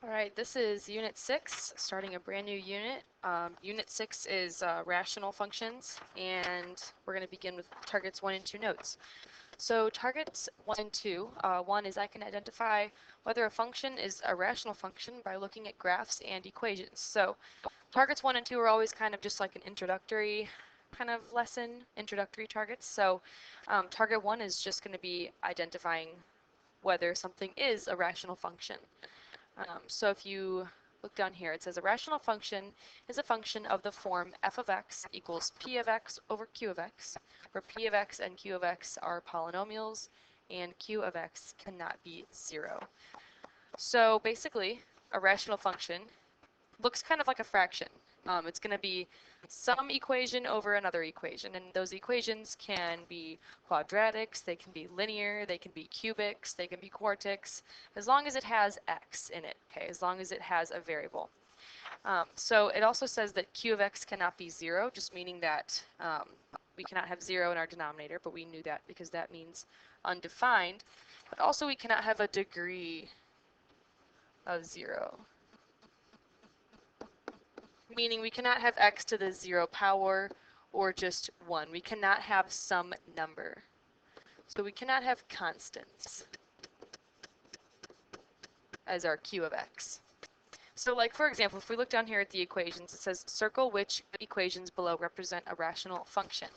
All right, this is Unit 6, starting a brand new unit. Unit 6 is rational functions, and we're going to begin with targets 1 and 2 notes. So targets 1 and 2, 1 is I can identify whether a function is a rational function by looking at graphs and equations. So targets 1 and 2 are always kind of just like an introductory kind of lesson, introductory targets. So target 1 is just going to be identifying whether something is a rational function. So if you look down here, it says a rational function is a function of the form f of x equals p of x over q of x, where p of x and q of x are polynomials and q of x cannot be 0. So basically, a rational function looks kind of like a fraction. It's going to be some equation over another equation, and those equations can be quadratics, they can be linear, they can be cubics, they can be quartics, as long as it has x in it, okay, as long as it has a variable. So it also says that q of x cannot be 0, just meaning that we cannot have 0 in our denominator, but we knew that because that means undefined. But also we cannot have a degree of 0. Meaning we cannot have x to the 0 power or just 1. We cannot have some number. So we cannot have constants as our q of x. So like for example, if we look down here at the equations, it says circle which equations below represent a rational function.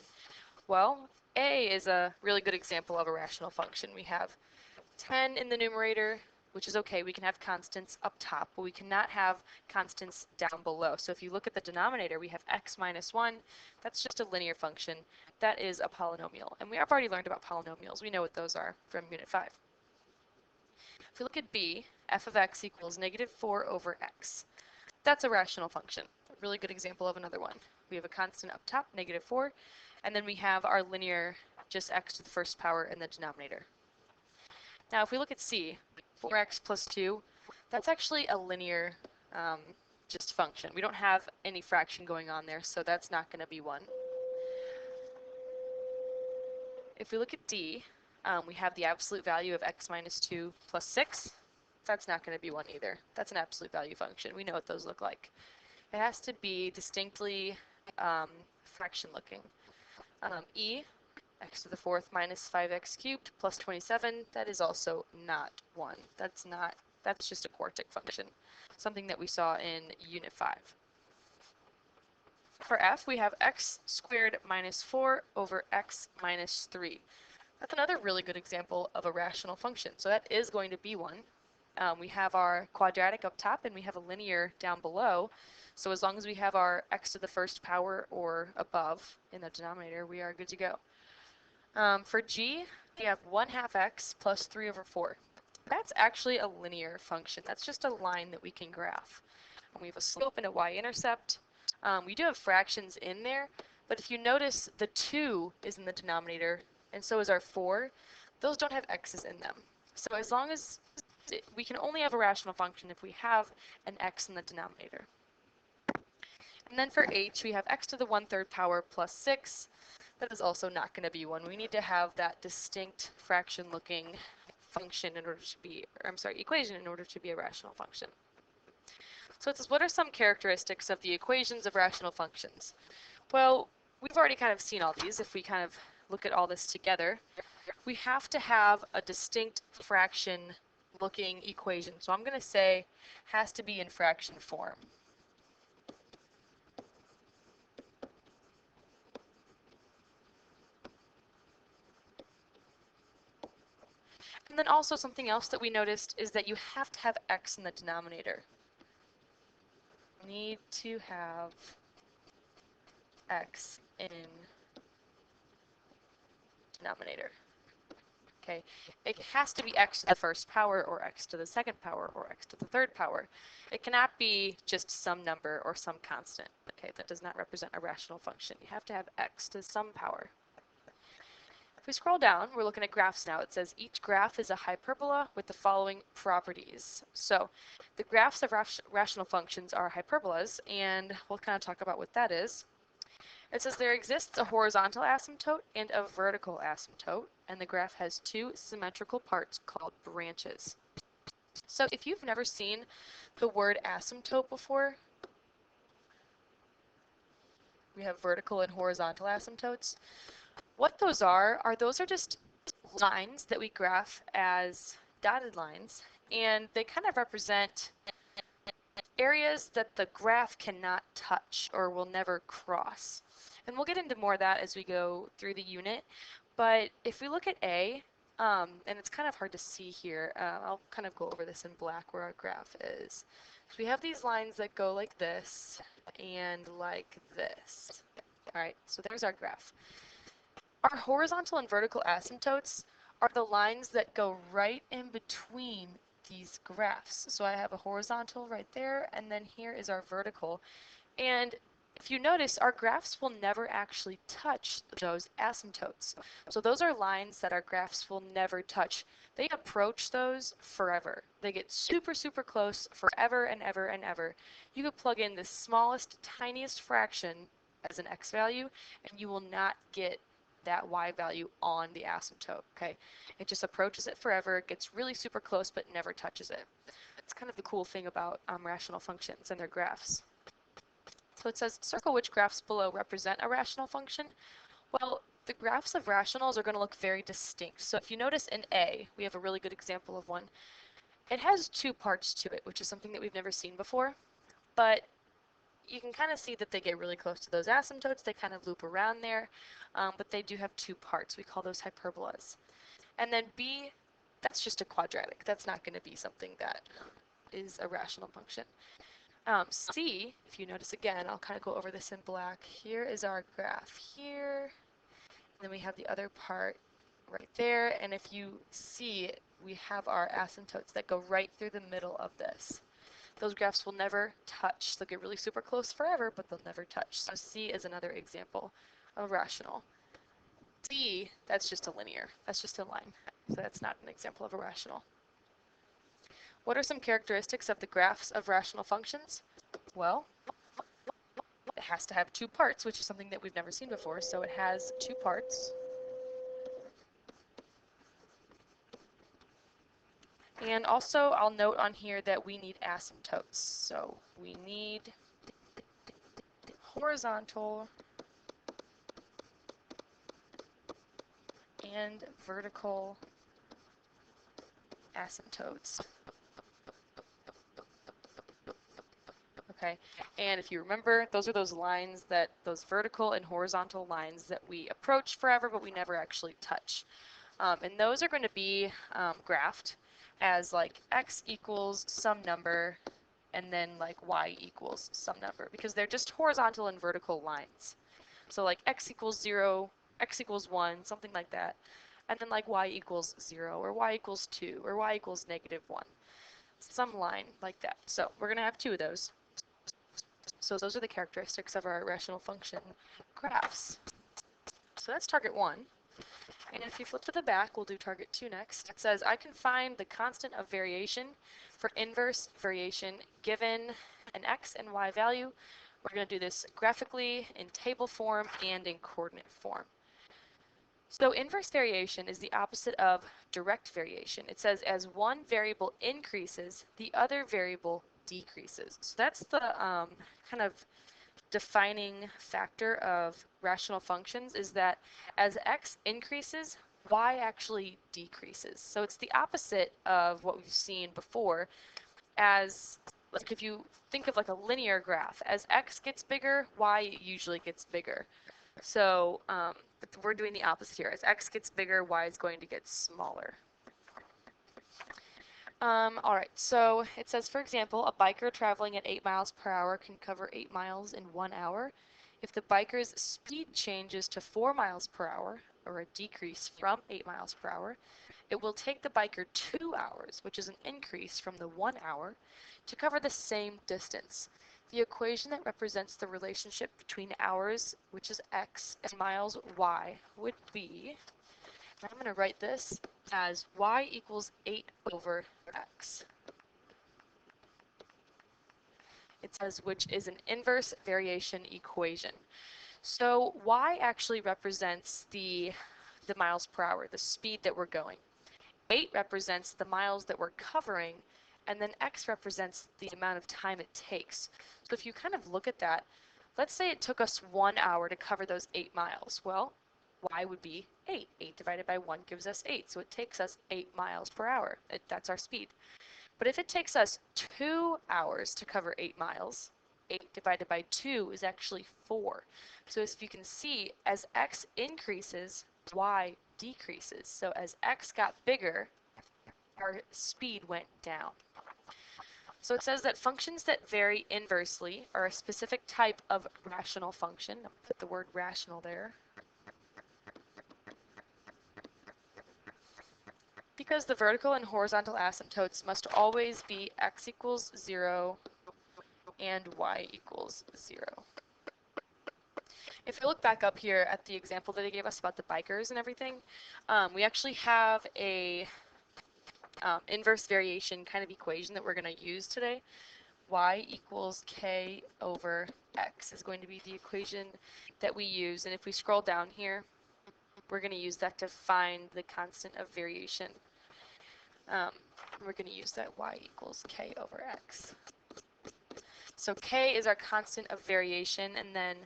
Well, a is a really good example of a rational function. We have 10 in the numerator, which is okay. We can have constants up top, but we cannot have constants down below. So if you look at the denominator, we have x minus 1. That's just a linear function. That is a polynomial. And we have already learned about polynomials. We know what those are from Unit 5. If we look at b, f of x equals negative 4 over x. That's a rational function. A really good example of another one. We have a constant up top, negative 4, and then we have our linear, just x to the first power in the denominator. Now if we look at c, 4x plus 2, that's actually a linear just function. We don't have any fraction going on there, so that's not going to be 1. If we look at d, we have the absolute value of x minus 2 plus 6. That's not going to be 1 either. That's an absolute value function. We know what those look like. It has to be distinctly fraction looking. E, x to the 4th minus 5x cubed plus 27, that is also not 1. That's just a quartic function, something that we saw in Unit 5. For f, we have x squared minus 4 over x minus 3. That's another really good example of a rational function. So that is going to be 1. We have our quadratic up top and we have a linear down below. So as long as we have our x to the first power or above in the denominator, we are good to go. For g, we have 1/2 x plus 3 over 4. That's actually a linear function. That's just a line that we can graph. And we have a slope and a y-intercept. We do have fractions in there, but if you notice, the 2 is in the denominator, and so is our 4. Those don't have x's in them. So as long as we can only have a rational function if we have an x in the denominator. And then for h, we have x to the 1/3 power plus 6. That is also not going to be 1. We need to have that distinct fraction-looking function in order to be, equation in order to be a rational function. So it says, what are some characteristics of the equations of rational functions? Well, we've already kind of seen all these. If we kind of look at all this together, we have to have a distinct fraction-looking equation. So I'm going to say has to be in fraction form. And then also something else that we noticed is that you have to have x in the denominator. You need to have x in denominator. Okay, it has to be x to the first power or x to the second power or x to the third power. It cannot be just some number or some constant. Okay, that does not represent a rational function. You have to have x to some power. If we scroll down, we're looking at graphs now. It says each graph is a hyperbola with the following properties. So the graphs of rational functions are hyperbolas, and we'll kind of talk about what that is. It says there exists a horizontal asymptote and a vertical asymptote, and the graph has 2 symmetrical parts called branches. So if you've never seen the word asymptote before, we have vertical and horizontal asymptotes. What those are just lines that we graph as dotted lines, and they kind of represent areas that the graph cannot touch or will never cross. And we'll get into more of that as we go through the unit. But if we look at A, and it's kind of hard to see here, I'll kind of go over this in black where our graph is. So we have these lines that go like this and like this. All right, so there's our graph. Our horizontal and vertical asymptotes are the lines that go right in between these graphs. So I have a horizontal right there, and then here is our vertical. And if you notice, our graphs will never actually touch those asymptotes. So those are lines that our graphs will never touch. They approach those forever. They get super, super close forever and ever and ever. You could plug in the smallest, tiniest fraction as an x value, and you will not get that y value on the asymptote, okay? It just approaches it forever, it gets really super close, but never touches it. It's kind of the cool thing about rational functions and their graphs. So it says, circle which graphs below represent a rational function. Well, the graphs of rationals are going to look very distinct. So if you notice in A, we have a really good example of one. It has two parts to it, which is something that we've never seen before. But you can kind of see that they get really close to those asymptotes. They kind of loop around there, but they do have two parts. We call those hyperbolas. And then B, that's just a quadratic. That's not going to be something that is a rational function. C, if you notice again, I'll kind of go over this in black. Here is our graph here. And then we have the other part right there. And if you see, we have our asymptotes that go right through the middle of this. Those graphs will never touch. They'll get really super close forever, but they'll never touch. So C is another example of rational. D, that's just a linear. That's just a line. So that's not an example of a rational. What are some characteristics of the graphs of rational functions? Well, it has to have two parts, which is something that we've never seen before. So it has two parts. And also, I'll note on here that we need asymptotes. So we need horizontal and vertical asymptotes. Okay, and if you remember, those are those lines those vertical and horizontal lines that we approach forever, but we never actually touch. And those are going to be graphed as like x equals some number, and then like y equals some number, because they're just horizontal and vertical lines. So like x equals 0, x equals 1, something like that. And then like y equals 0, or y equals 2, or y equals -1. Some line like that. So we're going to have two of those. So those are the characteristics of our rational function graphs. So that's target 1. And if you flip to the back, we'll do target 2 next. It says, I can find the constant of variation for inverse variation given an x and y value. We're going to do this graphically, in table form, and in coordinate form. So inverse variation is the opposite of direct variation. It says as one variable increases, the other variable decreases. So that's the kind of defining factor of rational functions, is that as x increases, y actually decreases. So it's the opposite of what we've seen before. As like if you think of like a linear graph, as x gets bigger, y usually gets bigger. So but we're doing the opposite here. As x gets bigger, y is going to get smaller. All right, so it says, for example, a biker traveling at 8 miles per hour can cover 8 miles in 1 hour. If the biker's speed changes to 4 miles per hour, or a decrease from 8 miles per hour, it will take the biker 2 hours, which is an increase from the 1 hour, to cover the same distance. The equation that represents the relationship between hours, which is x, and miles, y, would be, I'm going to write this as y equals 8 over x. It says which is an inverse variation equation. So y actually represents the miles per hour, the speed that we're going. 8 represents the miles that we're covering, and then x represents the amount of time it takes. So if you kind of look at that, let's say it took us 1 hour to cover those 8 miles. Well, y would be 8. 8 divided by 1 gives us 8, so it takes us 8 miles per hour. That's our speed. But if it takes us 2 hours to cover 8 miles, 8 divided by 2 is actually 4. So as you can see, as x increases, y decreases. So as x got bigger, our speed went down. So it says that functions that vary inversely are a specific type of rational function. I'll put the word rational there. Because the vertical and horizontal asymptotes must always be x equals 0 and y equals 0. If you look back up here at the example that they gave us about the bikers and everything, we actually have a inverse variation kind of equation that we're going to use today. Y equals k over x is going to be the equation that we use, and if we scroll down here, we're going to use that to find the constant of variation. We're going to use that y equals k over x. So k is our constant of variation, and then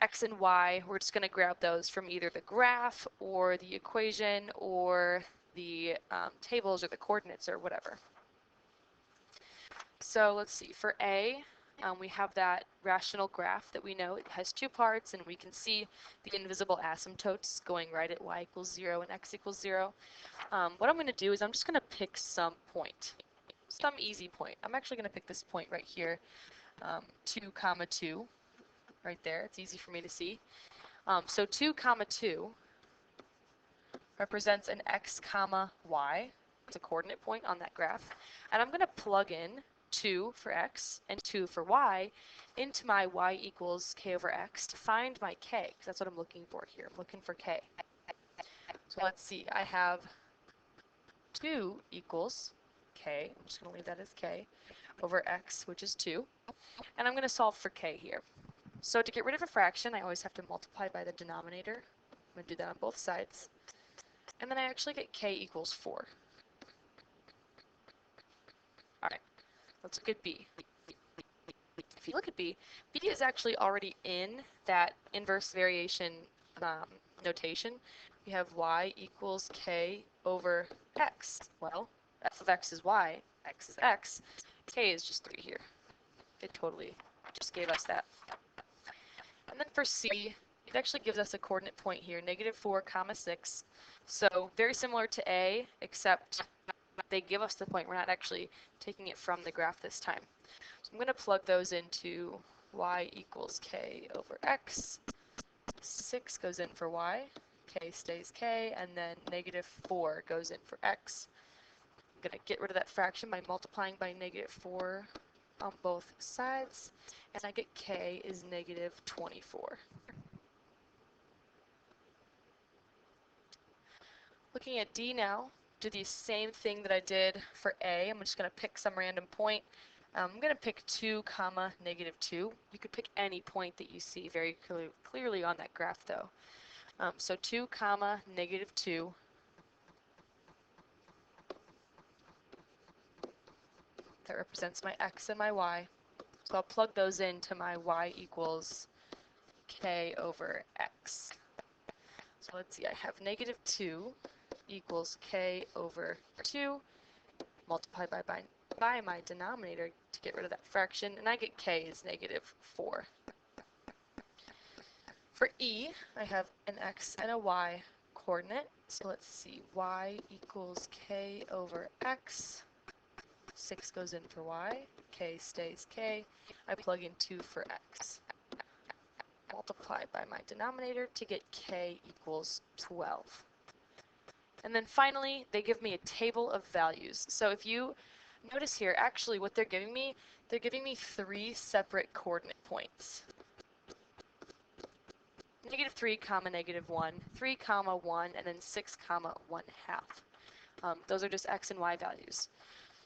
x and y, we're just going to grab those from either the graph or the equation or the tables or the coordinates or whatever. So let's see, for A, we have that rational graph that we know it has 2 parts, and we can see the invisible asymptotes going right at y equals 0 and x equals 0. What I'm going to do is I'm just going to pick some point, some easy point. I'm actually going to pick this point right here, 2 comma 2, right there. It's easy for me to see. So 2 comma 2 represents an x comma y. It's a coordinate point on that graph. And I'm going to plug in 2 for x and 2 for y into my y equals k over x to find my k, because that's what I'm looking for here. I'm looking for k. So let's see. I have 2 equals k. I'm just going to leave that as k over x, which is 2. And I'm going to solve for k here. So to get rid of a fraction, I always have to multiply by the denominator. I'm going to do that on both sides. And then I actually get k equals 4. All right, let's look at b. If you look at b, b is actually already in that inverse variation notation. We have y equals k over x. Well, f of x is y, x is x, k is just 3 here. It totally just gave us that. And then for c, it actually gives us a coordinate point here, -4 comma 6. So very similar to A, except they give us the point. We're not actually taking it from the graph this time. So I'm going to plug those into y equals k over x. 6 goes in for y, k stays k, and then -4 goes in for x. I'm going to get rid of that fraction by multiplying by -4 on both sides, and I get k is -24. Looking at D now, do the same thing that I did for A. I'm just going to pick some random point. I'm going to pick 2 comma -2. You could pick any point that you see very clearly on that graph though. So 2 comma -2. That represents my x and my y. So I'll plug those into my y equals k over x. So let's see, I have -2 equals k over 2, multiplied by my denominator to get rid of that fraction, and I get k is -4. For E, I have an x and a y coordinate. So let's see, y equals k over x. 6 goes in for y, k stays k. I plug in 2 for x. Multiply by my denominator to get k equals 12. And then finally, they give me a table of values. So if you notice here, actually what they're giving me 3 separate coordinate points. -3 comma -1, 3 comma 1, and then 6 comma 1/2. Those are just x and y values.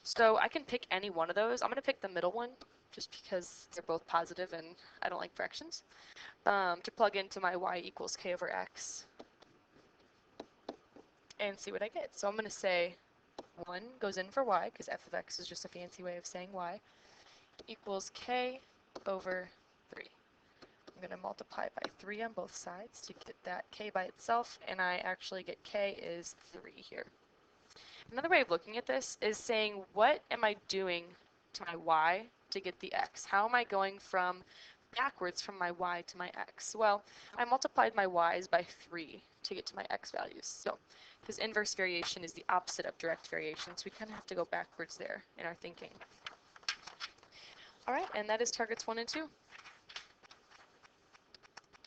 So I can pick any one of those. I'm going to pick the middle one just because they're both positive and I don't like fractions. To plug into my y equals k over x and see what I get. So I'm going to say 1 goes in for y, because f of x is just a fancy way of saying y, equals k over 3. I'm going to multiply by 3 on both sides to get that k by itself, and I actually get k is 3 here. Another way of looking at this is saying, what am I doing to my y to get the x? How am I going from backwards from my y to my x? Well, I multiplied my y's by 3 to get to my x values. So, because inverse variation is the opposite of direct variation, so we kind of have to go backwards there in our thinking. All right, and that is targets 1 and 2.